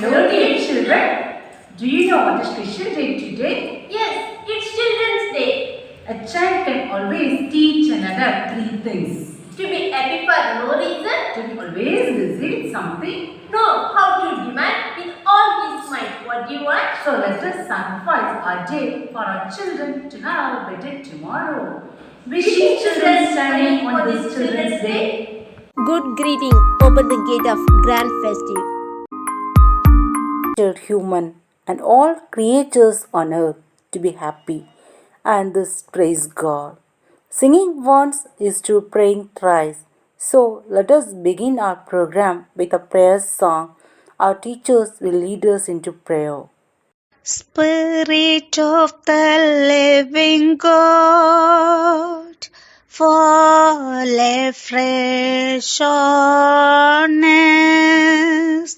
Hello dear children. Do you know what is special day today? Yes, it's Children's Day. A child can always teach another three things. To be happy for no reason. To be always receive something. Know how to demand with all his might. What do you want? So let us sacrifice our day for our children to have a better tomorrow. Wishing children standing on this Children's Day. Good greeting. Open the gate of grand festive. Human and all creatures on earth to be happy and this praise God. Singing once is to praying thrice. So let us begin our program with a prayer song. Our teachers will lead us into prayer. Spirit of the living God, fall afresh on us.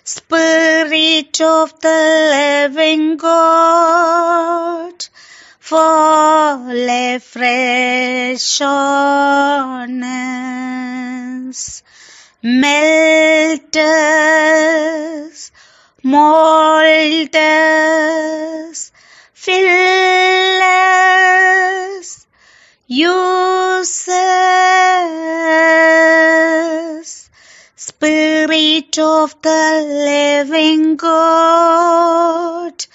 Spirit of the living God, fall afresh on us. Melt us, mold us, fill us, use us. Spirit of the living God,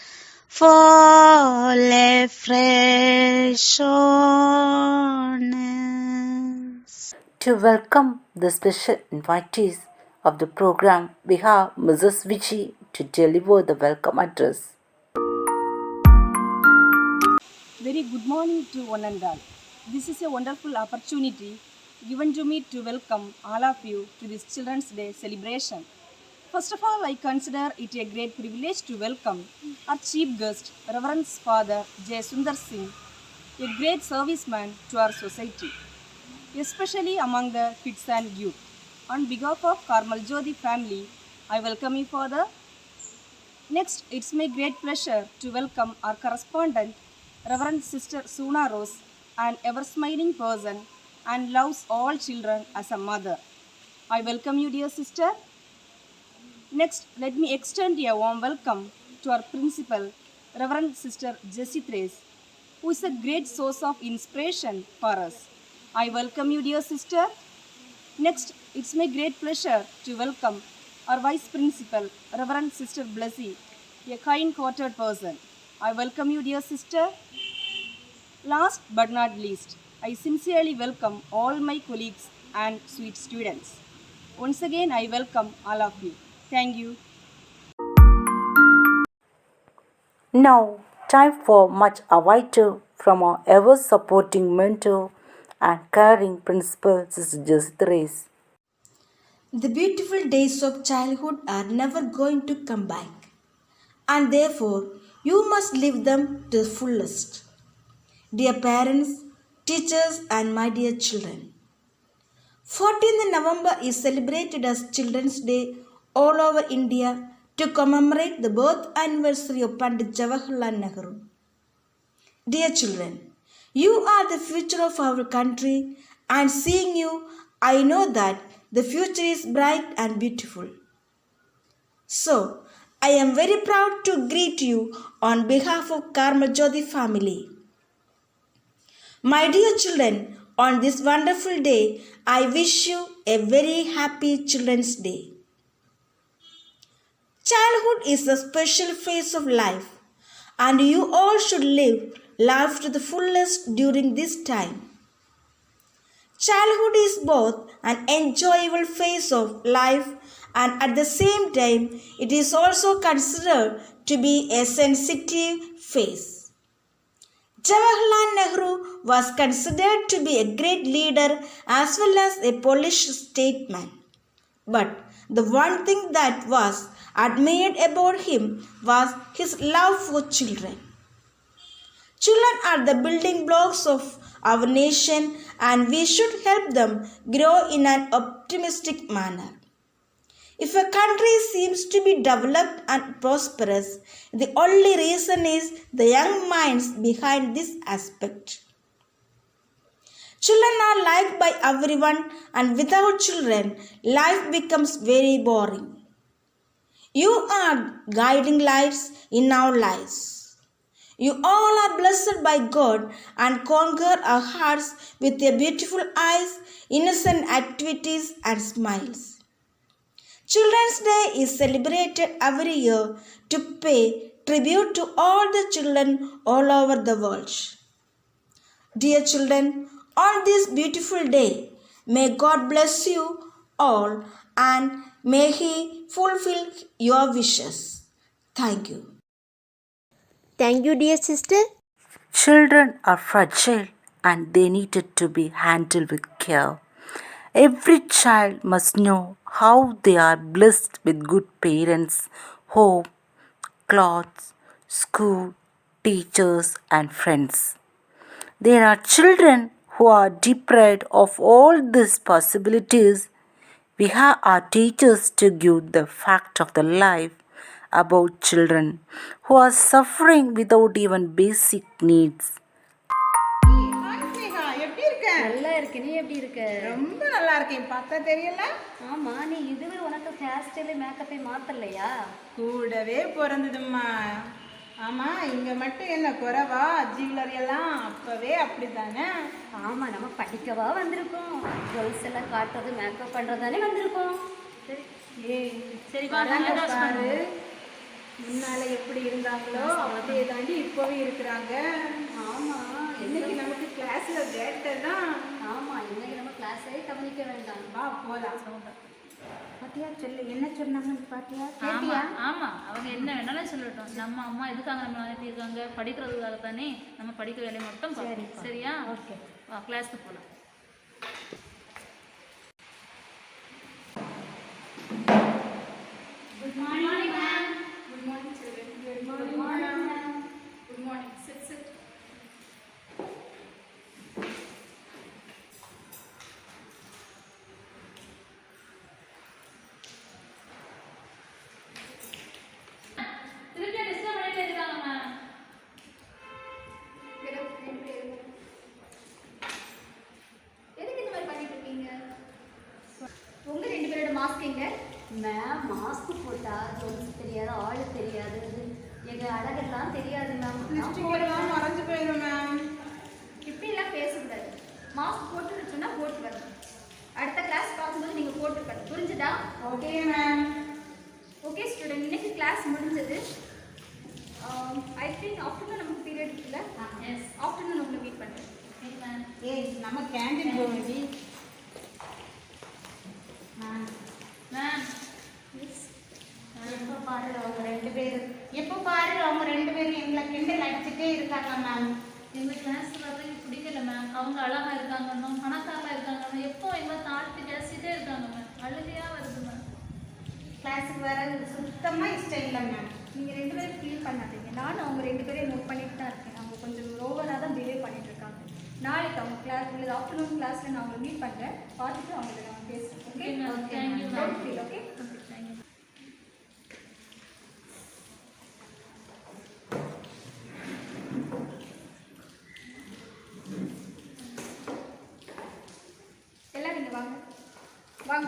fall afresh on us. To welcome the special invitees of the program, we have Mrs. Vichi to deliver the welcome address. Very good morning to one and all. This is a wonderful opportunity given to me to welcome all of you to this Children's Day celebration. First of all, I consider it a great privilege to welcome our chief guest, Reverend Father J. Sundar Singh, a great serviceman to our society, especially among the kids and youth. On behalf of Karmal Jyoti family, I welcome you, Father. Next, it's my great pleasure to welcome our correspondent, Reverend Sister Suna Rose, an ever-smiling person and loves all children as a mother. I welcome you, dear sister. Next, let me extend a warm welcome to our principal, Reverend Sister Jessie Thrace, who is a great source of inspiration for us. I welcome you, dear sister. Next, it's my great pleasure to welcome our Vice Principal, Reverend Sister Blessy, a kind-hearted person. I welcome you, dear sister. Last but not least, I sincerely welcome all my colleagues and sweet students. Once again, I welcome all of you. Thank you. Now, time for much awaited from our ever-supporting mentor and caring principal, Sister Jessie Thrace. The beautiful days of childhood are never going to come back, and therefore you must live them to the fullest. Dear parents, teachers, and my dear children, 14th November is celebrated as Children's Day all over India to commemorate the birth anniversary of Pandit Jawaharlal Nehru. Dear children, you are the future of our country, and seeing you, I know that the future is bright and beautiful. So, I am very proud to greet you on behalf of Karma Jyoti family. My dear children, on this wonderful day, I wish you a very happy Children's Day. Childhood is a special phase of life, and you all should live life to the fullest during this time. Childhood is both an enjoyable phase of life and at the same time it is also considered to be a sensitive phase. Jawaharlal Nehru was considered to be a great leader as well as a polished statesman. But the one thing that was admired about him was his love for children. Children are the building blocks of our nation and we should help them grow in an optimistic manner. If a country seems to be developed and prosperous, the only reason is the young minds behind this aspect. Children are liked by everyone, and without children, life becomes very boring. You are guiding lights in our lives. You all are blessed by God and conquer our hearts with your beautiful eyes, innocent activities, and smiles. Children's Day is celebrated every year to pay tribute to all the children all over the world. Dear children, on this beautiful day, may God bless you all and may He fulfill your wishes. Thank you. Thank you, dear sister. Children are fragile and they needed to be handled with care. Every child must know how they are blessed with good parents, home, clothes, school, teachers, and friends. There are children who are deprived of all these possibilities. We have our teachers to give the fact of the life about children who are suffering without even basic needs. எப்படி இருக்க? நல்லா இருக்கு. நீ எப்படி இருக்க? ரொம்ப நல்லா இருக்கேன். பார்த்தா தெரியல? ஆமா, நீ இதுவே உனக்கு ஹேர் ஸ்டைல் மேக்கப்பே மாத்தலையா? கூடவே பிறந்ததும்மா. ஆமா, இங்க மட்டும் என்ன குறைவா? ஜுவல்லரி எல்லாம் அப்பவே அப்படிதானே? ஆமா, நம்ம படிக்கவா வந்திருக்கோம். கேர்ள்ஸ் எல்லாம் காட்டுறது மேக்கப் பண்றதானே வந்திருக்கோம். சரி ஏய், சரி பாரு. முன்னால எப்படி இருந்தாங்களோ அதே தாண்டி இப்பவே இருக்கிறாங்க. ஆமா, இன்னைக்கு நமக்கு கிளாஸ்ல கேட்டர் தான். ஆமா, இன்னைக்கு நம்ம கிளாஸே கவனிக்க வேண்டாம். வா போலாம். பாத்தியா சொல்லு, என்ன சொன்னாங்கன்னு பாத்தியா? ஆமா கேட்டியா? ஆமா அவங்க என்ன வேணாலும் சொல்லட்டும். நம்ம அம்மா எதுக்காக நம்ம அனுப்பியிருக்காங்க? படிக்கிறதுக்காக தானே. நம்ம படிக்க வேலையை மட்டும் பார்ப்போம். சரியா? ஓகே, வா கிளாஸ்க்கு போகலாம். Good morning ma'am. Good morning children. Good morning ma'am. Good morning. Sit sit. திருப்பி டிஸ்டர்ப் பண்ணிட்டே இருக்காங்க மேம். எதுக்கு இந்த மாதிரி பண்ணிட்டு இருக்கீங்க? உங்க ரெண்டு பேரோட மாஸ்க் எங்க? மேம், மாஸ்க் போட்டா ஜோன்ஸ் தெரியாது, ஆளு தெரியாது, எங்க அழகெல்லாம் தெரியாது மேம். எல்லாம் மறைஞ்சு போயிடும் மேம். இப்படி எல்லாம் பேசக்கூடாது. மாஸ்க் போட்டு சொன்னா போட்டு வரணும். அடுத்த கிளாஸ் பார்க்கும்போது நீங்க போட்டுக்கணும். புரிஞ்சுதா? Okay ma'am. ஓகே ஸ்டூடெண்ட், இன்னைக்கு கிளாஸ் முடிஞ்சது. ஐ திங்க் ஆஃப்டர்நூன் நமக்கு பீரியட் இருக்குல்ல? எஸ். ஆஃப்டர்நூன் உங்களை மீட் பண்ணுறேன். சரி மேம். ஏய், நம்ம கேண்டீன் போகணும்டி. மேம் எப்போ பாரு அவங்க ரெண்டு பேரும் எங்களை கிண்டல் அடிச்சுட்டே இருக்காங்க மேம். எங்க கிளாஸ் வர்றதுக்கு பிடிக்கல மேம். அவங்க அழகா இருக்காங்கன்னு, பணக்காரா இருக்காங்கன்னு எப்போ எங்களை தாழ்த்தி பேசிட்டே இருக்காங்க மேம். அழுகையா வருது மேம். கிளாஸுக்கு வர்றது சுத்தமாக இஷ்டம் இல்லை மேம். நீங்கள் ரெண்டு பேரும் ஃபீல் பண்ணாதீங்க. நானும் அவங்க ரெண்டு பேரையும் நோட் பண்ணிட்டு தான் இருக்கேன். அவங்க கொஞ்சம் ஓவராக தான் பிஹேவ் பண்ணிட்டு இருக்காங்க. நாளைக்கு அவங்க கிளாஸ் உள்ளது ஆஃப்டர்நூன் கிளாஸில் நான் அவங்களை மீட் பண்ணுறேன். பார்த்துட்டு அவங்களுக்கு நான் பேசுகிறேன். Okay? Okay, ma'am. Thank you, ma'am. Feel okay? Thank you. எல்லாம் நீங்கள் வாங்க வாங்க.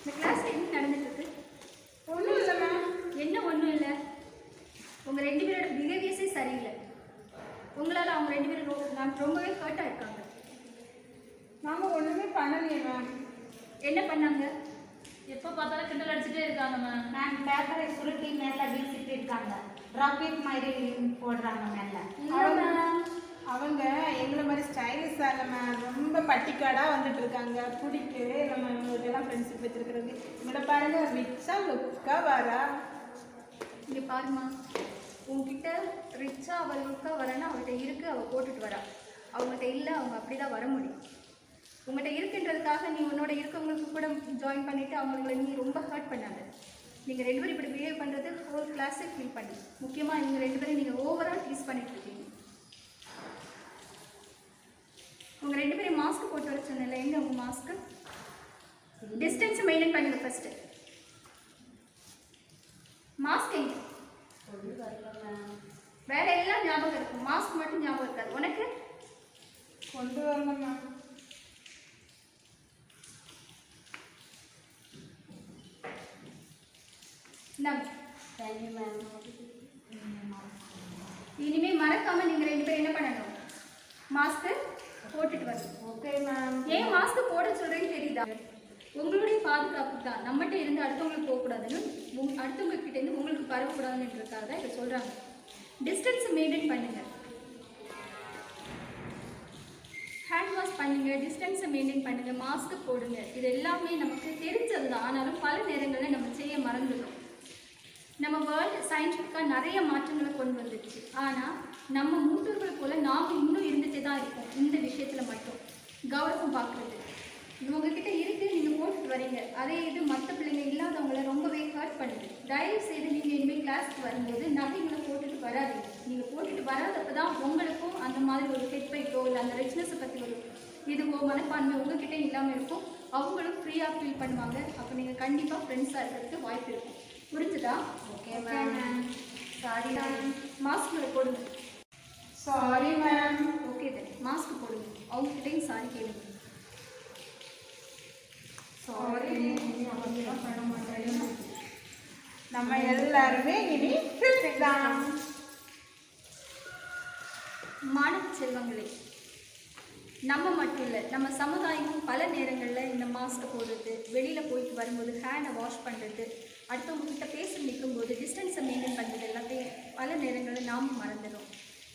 இந்த கிளாஸில் என்ன நடந்துட்டு இருக்கு? ஒன்றும் இல்லை மேம். என்ன ஒன்றும் இல்லை. உங்கள் ரெண்டு பேரோட பிஹேவியர்ஸே சரியில்லை. உங்களால் அவங்க ரெண்டு பேரும் நான் ரொம்பவே ஹர்ட்டாக இருக்காங்க. நாம ஒண்ணுமே பண்ணலையே மேம். என்ன பண்ணாங்க? எப்போ பார்த்தாலும் கிண்டல் அடிச்சுட்டே இருக்காங்க மேம். மேம் பேப்பரை சுருட்டி மேலே வீசிட்டு இருக்காங்க. ராக்கெட் மாதிரி போடுறாங்க மேலே. அவங்க எங்களை மாதிரி ஸ்டைலிஷாக இல்லை மேம். ரொம்ப பட்டிக்காடாக வந்துட்டு இருக்காங்க. பிடிக்கு நம்ம இவங்களுக்கெல்லாம் ஃப்ரெண்ட்ஷிப் வச்சுருக்குறது. இவங்கள பாருங்க, ரிச்சா லுக்காக வரா. இங்கே பாருமா, உங்ககிட்ட ரிச்சாக அவள் லுக்காக வரேன்னா அவள்கிட்ட இருக்குது, அவள் போட்டுட்டு வரா. அவங்கள்ட்ட இல்லை, அவங்க அப்படி தான் வர முடியும். உங்கள்கிட்ட இருக்குன்றதுக்காக நீ உன்னோட இருக்கவங்களுக்கு கூட ஜாயின் பண்ணிவிட்டு அவங்கள நீ ரொம்ப ஹர்ட் பண்ணாத. நீங்கள் ரெண்டு பேரும் இப்படி பிஹேவ் பண்ணுறது ஹோல் கிளாஸே ஃபீல் பண்ணி. முக்கியமாக நீங்கள் ரெண்டு பேரும் நீங்கள் ஓவரால் டீஸ் பண்ணிட்டு இருக்கீங்க. உங்கள் ரெண்டு பேரும் மாஸ்க் போட்டு வர சொன்னல, எங்கே உங்கள் மாஸ்க்கு? டிஸ்டன்ஸை மெயின்டைன் பண்ணுங்க ஃபஸ்ட்டு. மாஸ்க் எங்கே? வேற எல்லாம் ஞாபகம் இருக்கும், மாஸ்க் மட்டும் ஞாபகம் இருக்காது. உனக்கு கொண்டு வரணும் மேம். Thank you ma'am. இனிமே மறக்காம நீங்க 2 பேரும் என்ன பண்ணணும், மாஸ்க் போட்டுட்டு வரணும். Okay ma'am. ஏன் மாஸ்க் போட சொல்றேன்னு தெரியுதா? உங்களுடைய பாதுகாப்பு தான். நம்மகிட்ட இருந்து அடுத்தவங்களுக்கு போகக்கூடாதுன்னு, அடுத்தவங்க கிட்ட இருந்து உங்களுக்கு பரவக்கூடாதுன்றதுக்காக தான் இதை சொல்றாங்க. டிஸ்டன்ஸ் மெயின்டைன் பண்ணுங்க, ஹேண்ட் வாஷ் பண்ணுங்க, டிஸ்டன்ஸை மெயின்டைன் பண்ணுங்க, மாஸ்க் போடுங்க. இது எல்லாமே நமக்கு தெரிஞ்சது தான். ஆனாலும் பல நேரங்களில் நம்ம செய்ய மறந்துடும். நம்ம வேர்ல்டு சயின்டிஃபிக்காக நிறைய மாற்றங்களை கொண்டு வந்துடுச்சு. ஆனால் நம்ம மூத்தர்கள் போல் நாம் இன்னும் இருந்துகிட்டே தான் இருக்கோம். இந்த விஷயத்தில் மட்டும் கௌரவம் பார்க்குறது உங்ககிட்ட இருக்குது, நீங்கள் போட்டுட்டு வரீங்க. அதே இது மற்ற பிள்ளைங்க இல்லாதவங்கள ரொம்பவே ஹர்ட் பண்ணுது. தயவு செய்து நீங்கள் இனிமேல் கிளாஸ்க்கு வரும்போது நகைகளை போட்டுட்டு வராதீங்க. நீங்கள் போட்டுட்டு வராதப்போ தான் உங்களுக்கும் அந்த மாதிரி ஒரு ஹெட் பைட்டோ இல்லை அந்த ரிச்னஸை பற்றி ஒரு இதுவோ மனப்பான்மை உங்ககிட்ட இல்லாமல் இருக்கும். அவங்களும் ஃப்ரீயாக ஃபீல் பண்ணுவாங்க. அப்போ நீங்கள் கண்டிப்பாக ஃப்ரெண்ட்ஸாக இருக்கிறதுக்கு வாய்ப்பு இருக்கும். புரிஞ்சுதா? Okay ma'am. Sorry ma'am. Mask போடுங்க. Sorry ma'am. Okay then mask போடுங்க. அவங்ககிட்டையும் சாரி கேளுங்க. சாரி, நம்ம எல்லாருமே இனி ஃப்ரெண்ட்ஸ் தான். மாணவ செல்வங்களே, நம்ம மட்டும் இல்லை, நம்ம சமுதாயமும் பல நேரங்களில் இந்த மாஸ்க் போடுறது, வெளியில் போயிட்டு வரும்போது ஹேண்டை வாஷ் பண்ணுறது, அடுத்தவங்க கிட்ட பேச நிற்கும்போது டிஸ்டன்ஸை மெயின்டைன் பண்ணுறது எல்லாத்தையும் பல நேரங்களில் நாமும் மறந்துடும்.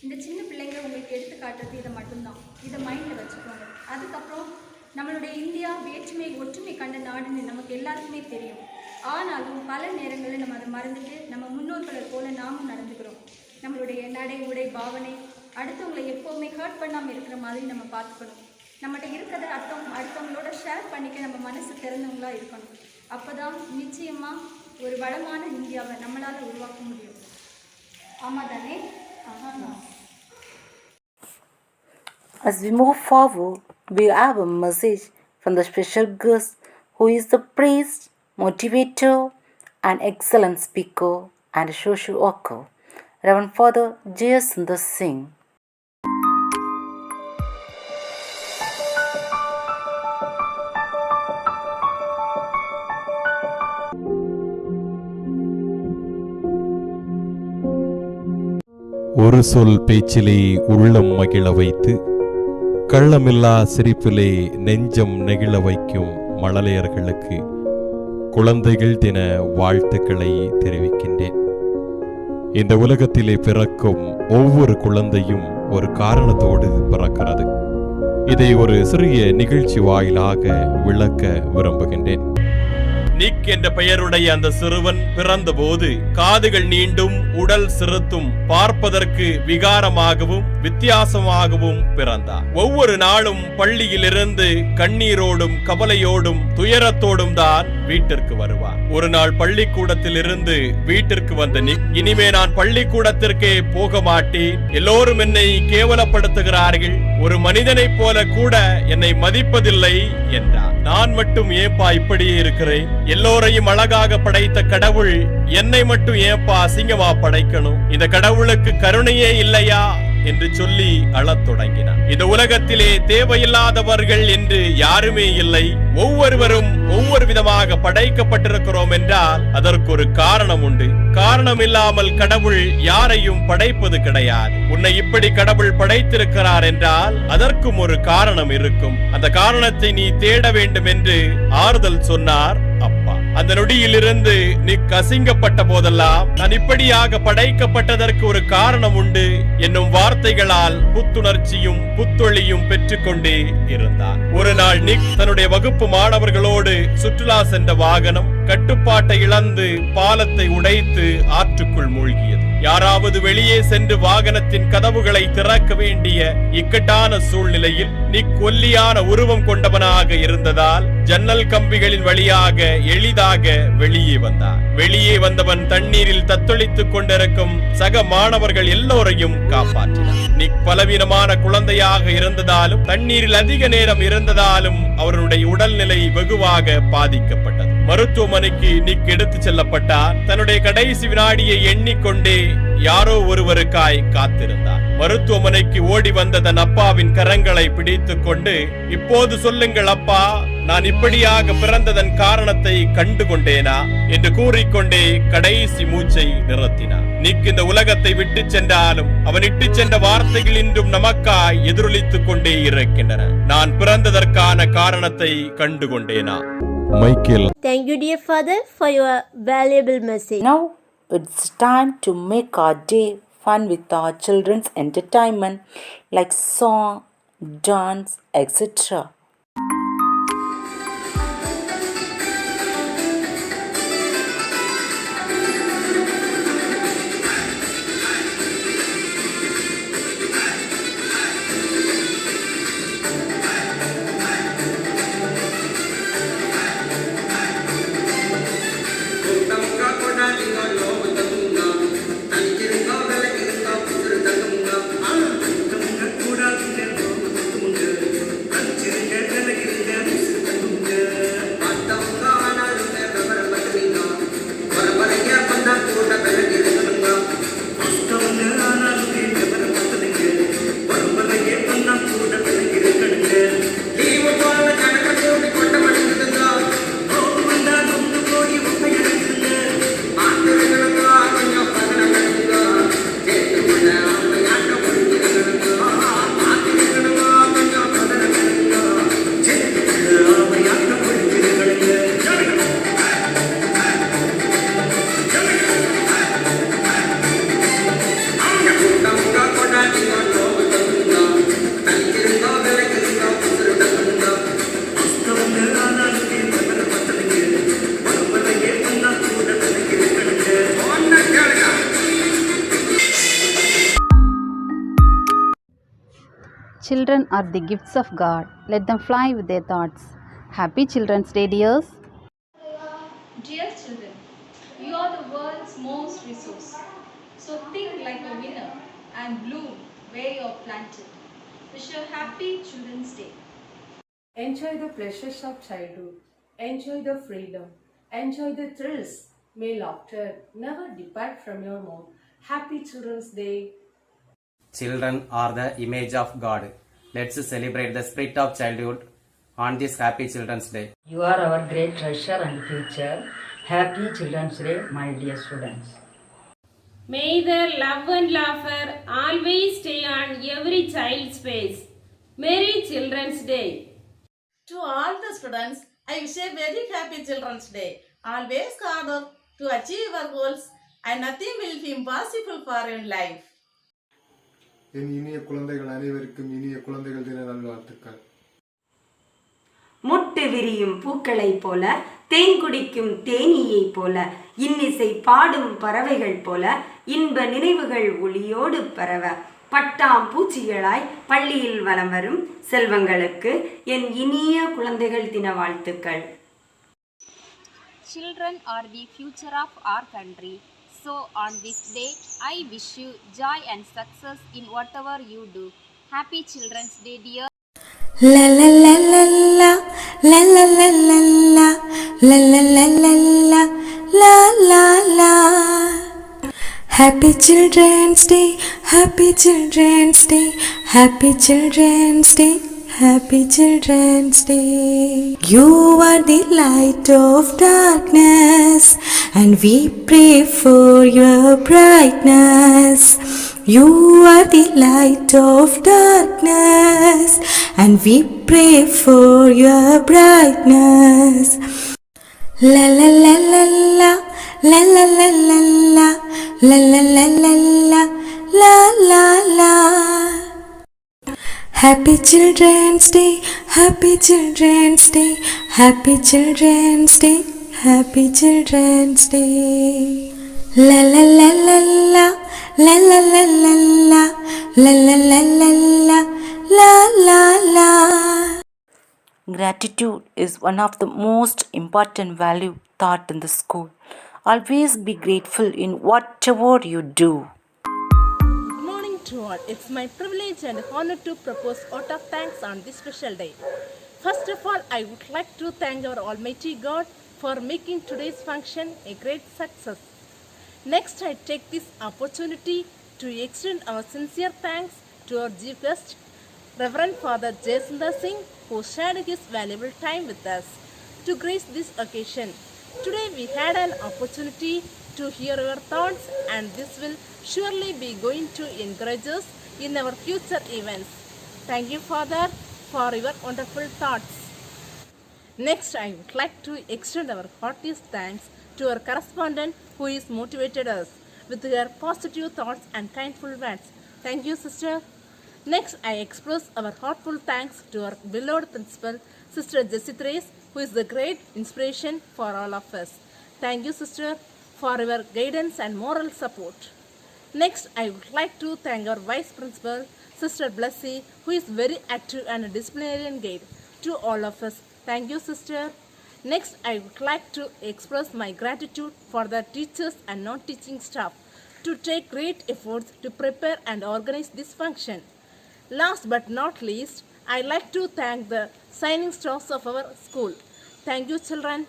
இந்த சின்ன பிள்ளைங்க உங்களுக்கு எடுத்து காட்டுறது இதை மட்டும்தான். இதை மைண்டில் வச்சுக்கோங்க. அதுக்கப்புறம் நம்மளுடைய இந்தியா வேற்றுமை ஒற்றுமை கண்ட நாடுன்னு நமக்கு எல்லாருக்குமே தெரியும். ஆனாலும் பல நேரங்களில் நம்ம அதை மறந்துட்டு நம்ம முன்னோர்களை போல நாமும் நடந்துக்கிறோம். நம்மளுடைய நடை உடை பாவனை அடுத்தவங்களை எப்போவுமே ஹர்ட் பண்ணாமல் இருக்கிற மாதிரி நம்ம பார்த்துக்கணும். நம்மகிட்ட இருக்கிறத அடுத்தவங்களோட ஷேர் பண்ணிக்க நம்ம மனசு திறந்தவங்களாக இருக்கணும். அப்போ தான் நிச்சயமாக ஒரு வளமான இந்தியாவை நம்மளால் உருவாக்க முடியும். ஆமாம் தானே? As we move forward, we have a message from the special guest who is the priest, motivator, and excellent speaker and social worker, Reverend Father J. Sundar Singh. ஒரு சொல் பேச்சிலே உள்ளம் மகிழ வைத்து கள்ளமில்லா சிரிப்பிலே நெஞ்சம் நெகிழ வைக்கும் மழலையர்களுக்கு குழந்தைகள் தின வாழ்த்துக்களை தெரிவிக்கின்றேன். இந்த உலகத்திலே பிறக்கும் ஒவ்வொரு குழந்தையும் ஒரு காரணத்தோடு பிறக்கிறது. இதை ஒரு சிறிய நிகழ்ச்சி வாயிலாக விளக்க விரும்புகின்றேன். நிக் என்ற பெயருடைய அந்த சிறுவன் பிறந்தபோது காதுகள் நீண்டும் உடல் சிறுத்தும் பார்ப்பதற்கு விகாரமாகவும் வித்தியாசமாகவும் பிறந்தார். ஒவ்வொரு நாளும் பள்ளியிலிருந்து கண்ணீரோடும் கவலையோடும் துயரத்தோடும் தான் வீட்டிற்கு வருவார். ஒரு நாள் பள்ளிக்கூடத்தில் இருந்து வீட்டிற்கு வந்த நிக், இனிமே நான் பள்ளிக்கூடத்திற்கே போக மாட்டேன், எல்லோரும் என்னை கேவலப்படுத்துகிறார்கள், ஒரு மனிதனை போல கூட என்னை மதிப்பதில்லை என்றார். நான் மட்டும் ஏப்பா இப்படியே இருக்கிறேன், எல்லோரையும் அழகாக படைத்த கடவுள் என்னை மட்டும் ஏப்பா அசிங்கமா படைக்கணும், இந்த கடவுளுக்கு கருணையே இல்லையா என்று சொல்லி அழத் தொடங்கினார். இந்த உலகத்திலே தேவையில்லாதவர்கள் என்று யாருமே இல்லை, ஒவ்வொருவரும் ஒவ்வொரு விதமாக படைக்கப்பட்டிருக்கிறோம் என்றால் அதற்கு ஒரு காரணம் உண்டு. காரணம் இல்லாமல் கடவுள் யாரையும் படைப்பது கிடையாது. உன்னை இப்படி கடவுள் படைத்திருக்கிறார் என்றால் அதற்கும் ஒரு காரணம் இருக்கும். அந்த காரணத்தை நீ தேட வேண்டும் என்று ஆறுதல் சொன்னார் அப்பா. அந்த நொடியிலிருந்து நீ கசிங்கப்பட்ட போதெல்லாம் நான் இப்படியாக படைக்கப்பட்டதற்கு ஒரு காரணம் உண்டு என்னும் வார்த்தைகளால் புத்துணர்ச்சியும் புத்தொழியும் பெற்றுக்கொண்டே இருந்தார். ஒரு நாள் நிக் தன்னுடைய வகுப்பு மாணவர்களோடு சுற்றுலா சென்ற வாகனம் கட்டுப்பாட்டை இழந்து பாலத்தை உடைத்து ஆற்றுக்குள் மூழ்கியது. யாராவது வெளியே சென்று வாகனத்தின் கதவுகளை திறக்க வேண்டிய இக்கட்டான சூழ்நிலையில் நிக் ஒல்லியான உருவம் கொண்டவனாக இருந்ததால் ஜன்னல் கம்பிகளின் வழியாக எளிதாக வெளியே வந்தான். வெளியே வந்தவன் தண்ணீரில் தத்தளித்துக் கொண்டிருக்கும் சக மாணவர்கள் எல்லோரையும் காப்பாற்றினார். நிக் பலவீனமான குழந்தையாக இருந்ததாலும் தண்ணீரில் அதிக நேரம் இருந்ததாலும் அவருடைய உடல்நிலை வெகுவாக பாதிக்கப்பட்டது. மருத்துவமனைக்கு நிக் எடுத்து செல்லப்பட்டார். தன்னுடைய கடைசி வினாடியை எண்ணிக்கொண்டே யாரோ ஒருவருக்காய் காத்திருந்தார். மருத்துவமனைக்கு ஓடி வந்த தன் அப்பாவின் கரங்களை பிடித்துக் கொண்டு, இப்போது சொல்லுங்கள் அப்பா, நான் இப்படியாக பிறந்ததன் காரணத்தை கண்டு கொண்டேனா என்று கூறிக்கொண்டே கடைசி மூச்சை நிறுத்தினார். நீக்கு இந்த உலகத்தை விட்டு சென்றாலும் அவன் இட்டு சென்ற வார்த்தைகள் இன்றும் நமக்காய் எதிரொலித்துக் கொண்டே இருக்கின்றன. நான் பிறந்ததற்கான காரணத்தை கண்டு கொண்டேனா. Michael. Thank you, dear Father, for your valuable message. Now it's time to make our day fun with our children's entertainment like song, dance, etc. Children are the gifts of God. Let them fly with their thoughts. Happy Children's Day, dears. Dear children, you are the world's most resource. So think like a winner and bloom where you are planted. Wish you a happy Children's Day. Enjoy the pleasures of childhood. Enjoy the freedom. Enjoy the thrills. May laughter never depart from your mouth. Happy Children's Day. Children are the image of God. Let's celebrate the spirit of childhood on this happy Children's Day. You are our great treasure and future. Happy Children's Day, my dear students. May their love and laughter always stay on every child's face. Merry Children's Day. To all the students, I wish a very happy Children's Day. Always hard work to achieve your goals and nothing will be impossible for your life. என் இனிய குழந்தைகள் அனைவருக்கும் இனிய குழந்தைகள் தின நல்வாழ்த்துக்கள். முட்டு விரியும் பூக்களைப் போல, தேன் குடிக்கும் தேனீயைப் போல, இன்னிசை பாடும் பறவைகள் போல, இன்ப நினைவுகள் ஒளியோடு பரவ, பட்டாம் பூச்சிகளாய் பள்ளியில் வலம் வரும் செல்வங்களுக்கு என் இனிய குழந்தைகள் தின வாழ்த்துக்கள். Children are the future of our country. So on this day, I wish you joy and success in whatever you do. Happy Children's Day, dear. La la la la la la la la la la la la la la la la la la. Happy Children's Day, Happy Children's Day, Happy Children's Day, Happy Children's Day. You are the light of darkness, and we pray for your brightness. You are the light of darkness, and we pray for your brightness. La la la la la la la la la la la la la la la la la la. Happy Children's Day, Happy Children's Day, Happy Children's Day, Happy Children's Day. La la la la la la la la la la la la la la la la la. Gratitude is one of the most important value taught in the school. Always be grateful in whatever you do. Good morning to all. It's my privilege and honor to propose vote of thanks on this special day. First of all, I would like to thank our Almighty God for making today's function a great success. Next, I take this opportunity to extend our sincere thanks to our chief guest, Reverend Father Jaswinder Singh, who shared his valuable time with us to grace this occasion. Today we had an opportunity to hear your thoughts, and this will surely be going to encourage us in our future events. Thank you, Father, for your wonderful thoughts. Next, I would like to extend our heartiest thanks to our correspondent who has motivated us with her positive thoughts and kindful words. Thank you, sister. Next, I express our heartful thanks to our beloved principal, Sister Jessie Thrace, who is the great inspiration for all of us. Thank you, sister, for your guidance and moral support. Next, I would like to thank our vice principal, Sister Blessy, who is very active and a disciplinarian guide to all of us. Thank you, sister. Next, I would like to express my gratitude for the teachers and non-teaching staff to take great efforts to prepare and organize this function. Last but not least, I like to thank the signing staffs of our school. Thank you, children.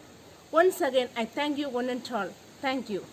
Once again, I thank you one and all. Thank you.